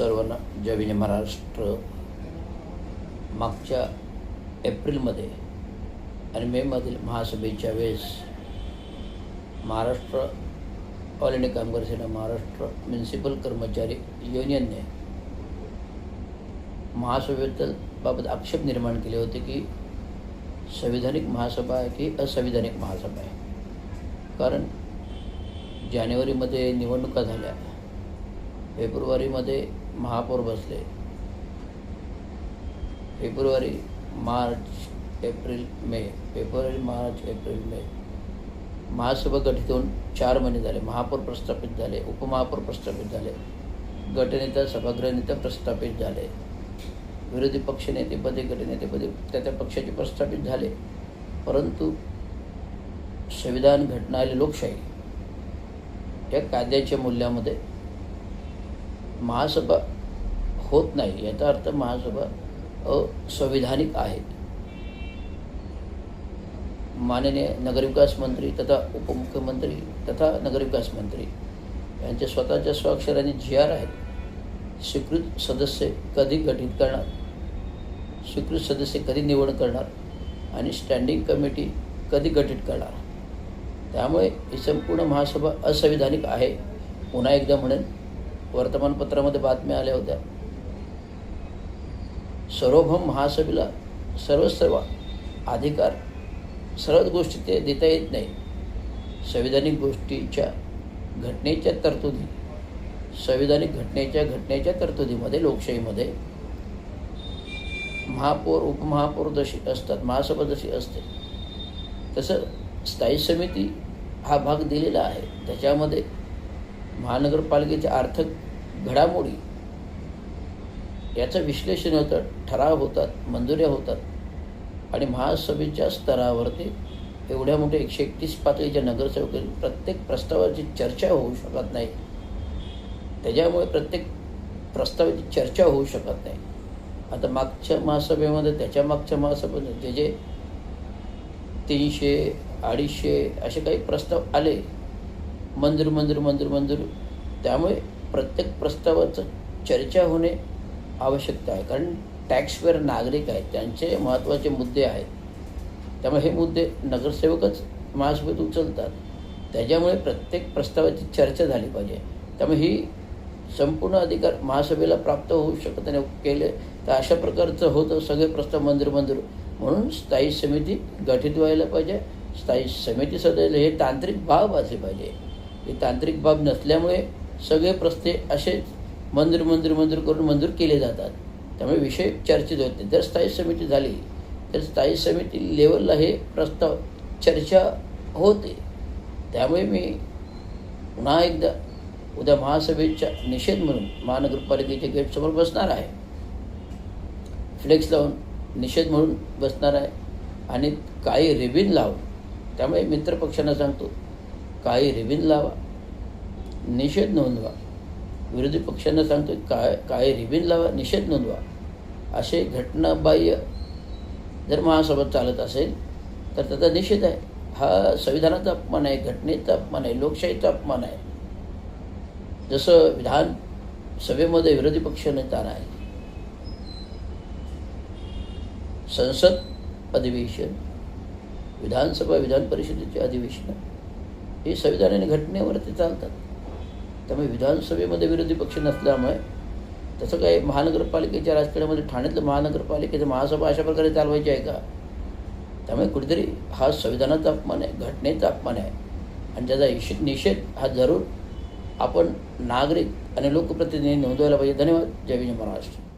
सर्वांना जय विजय महाराष्ट्र. मागच्या एप्रिलमध्ये आणि मेमधील महासभेच्या वेळेस महाराष्ट्र ऑल इंडिया कामगार सेना महाराष्ट्र म्युनिसिपल कर्मचारी युनियनने महासभेबद्दल बाबत आक्षेप निर्माण केले होते की संविधानिक महासभा आहे की असंविधानिक महासभा आहे. कारण जानेवारीमध्ये निवडणुका झाल्या, फेब्रुवारीमध्ये महापौर बसले, फेब्रुवारी मार्च एप्रिल मे महासभा गठीत होऊन 4 महिने झाले. महापौर प्रस्थापित झाले, उपमहापौर प्रस्थापित झाले, गटनेता सभागृहनेता प्रस्थापित झाले, विरोधी पक्षनेतेपदी गटनेतेपदी त्या पक्षाचे प्रस्थापित झाले. परंतु संविधान, घटना आणि लोकशाही या कायद्याच्या मूल्यामध्ये महासभा होत नाही. याचा अर्थ महासभा असंविधानिक आहे. माननीय नगरविकास मंत्री तथा उपमुख्यमंत्री तथा नगरविकास मंत्री यांच्या स्वतःच्या स्वाक्षराने GR आहेत. स्वीकृत सदस्य कधी गठीत करणार, स्वीकृत सदस्य कधी निवड करणार आणि स्टँडिंग कमिटी कधी गठीत करणार. त्यामुळे ही संपूर्ण महासभा असंविधानिक आहे. पुन्हा एकदा म्हणेन, वर्तमानपत्रामध्ये बातम्या आल्या होत्या. सार्वभौम महासभेला सर्व अधिकार, सर्वच गोष्टी ते देता येत नाही. संविधानिक गोष्टीच्या घटनेच्या तरतुदी, संविधानिक घटनेच्या तरतुदीमध्ये लोकशाहीमध्ये महापौर उपमहापौर जशी असतात, महासभा जशी असते, तसं स्थायी समिती हा भाग दिलेला आहे. त्याच्यामध्ये महानगरपालिकेच्या आर्थिक घडामोडी याचं विश्लेषण होतं, ठराव होतात, मंजुऱ्या होतात आणि महासभेच्या स्तरावरती एवढ्या मोठ्या 131 पातळीच्या नगरसेवकांनी प्रत्येक प्रस्तावाची चर्चा होऊ शकत नाही. त्याच्यामुळे प्रत्येक प्रस्तावाची चर्चा होऊ शकत नाही. आता मागच्या महासभेमध्ये, त्याच्या मागच्या महासभेमध्ये जे 300, 250 असे काही प्रस्ताव आले, मंजूर. त्यामुळे प्रत्येक प्रस्तावाचं चर्चा होणे आवश्यकता आहे. कारण टॅक्सपेअर नागरिक आहेत, त्यांचे महत्त्वाचे मुद्दे आहेत. त्यामुळे हे मुद्दे नगरसेवकच महासभेत उचलतात. त्याच्यामुळे प्रत्येक प्रस्तावाची चर्चा झाली पाहिजे. त्यामुळे ही संपूर्ण अधिकार महासभेला प्राप्त होऊ शकत नाही. केले तर अशा प्रकारचं होतं, सगळे प्रस्ताव मंजूर. म्हणून स्थायी समिती गठीत व्हायला पाहिजे. स्थायी समिती सदस्य हे तांत्रिक बाब असले पाहिजे. ही तांत्रिक बाब नसल्यामुळे सगळे प्रस्ताव असे मंजूर केले जातात. त्यामुळे विषय चर्चेत होत नाही. जर स्थायी समिती झाली तर स्थायी समिती लेवलला हे प्रस्ताव चर्चा होते. त्यामुळे मी पुन्हा एकदा उद्या महासभेच्या निषेध म्हणून महानगरपालिकेच्या गेटसमोर बसणार आहे. फ्लेक्स लावून निषेध म्हणून बसणार आहे आणि काळी रिबीन लावून. त्यामुळे मित्रपक्षांना सांगतो, काळी रिबीन लावा, निषेध नोंदवा. विरोधी पक्षांना सांगतो, काळी रिबीन लावा, निषेध नोंदवा. असे घटनाबाह्य जर महासभा चालत असेल तर त्याचा निषेध आहे. हा संविधानाचा अपमान आहे, घटनेचा अपमान आहे, लोकशाहीचा अपमान आहे. जसं विधानसभेमध्ये विरोधी पक्ष नेता नाही, संसद अधिवेशन, विधानसभा, विधान परिषदेचे अधिवेशन हे संविधान आणि घटनेवरती चालतात. त्यामुळे विधानसभेमध्ये विरोधी पक्ष नसल्यामुळे तसं काही महानगरपालिकेच्या राजकारणामध्ये ठाण्यातलं महानगरपालिकेचं महासभा अशा प्रकारे चालवायची आहे का? त्यामुळे कुठेतरी हा संविधानाचा अपमान आहे, घटनेचा अपमान आहे आणि त्याचा निषेध हा जरूर आपण नागरिक आणि लोकप्रतिनिधी नोंदवायला पाहिजे. धन्यवाद. जय विजय महाराष्ट्र.